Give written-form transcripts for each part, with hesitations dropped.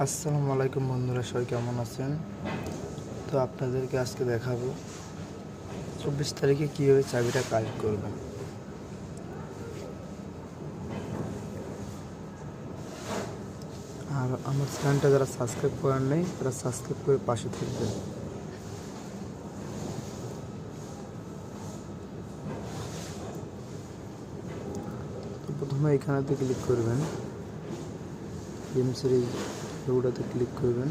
আসসালামু আলাইকুম বন্ধুরা, সবাই কেমন আছেন? তো আপনাদেরকে আজকে দেখাবো 24 তারিখে কীভাবে চাবিটা কালেক্ট করবেন। আর আমার চ্যানেলটা যারা সাবস্ক্রাইব করেন নাই তারা সাবস্ক্রাইব করে পাশে থাকবেন। তো প্রথমে এখানেতে ক্লিক করবেন, গেমসের এই লোগোটাতে ক্লিক করবেন।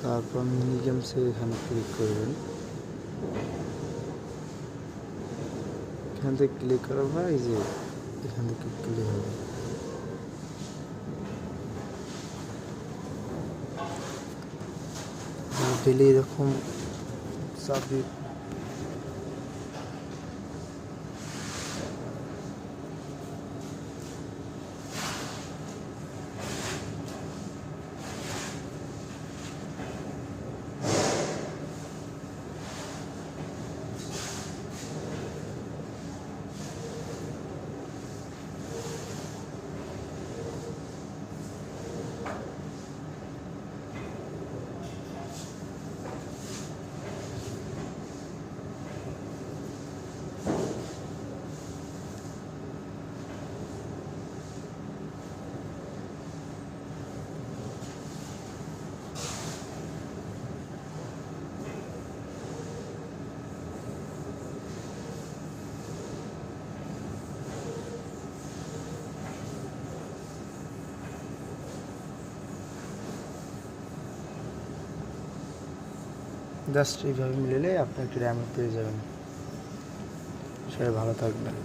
তারপর মিনি গেমসে এখানে ক্লিক করবেন। এখান থেকে ক্লিক করার পর এই যে এখান থেকে ক্লিক হবে। ডেলি এরকম চাবি জাস্ট এইভাবে মিলালে আপনি একটি র্যাম পেয়ে যাবেন। সবাই ভালো থাকবেন।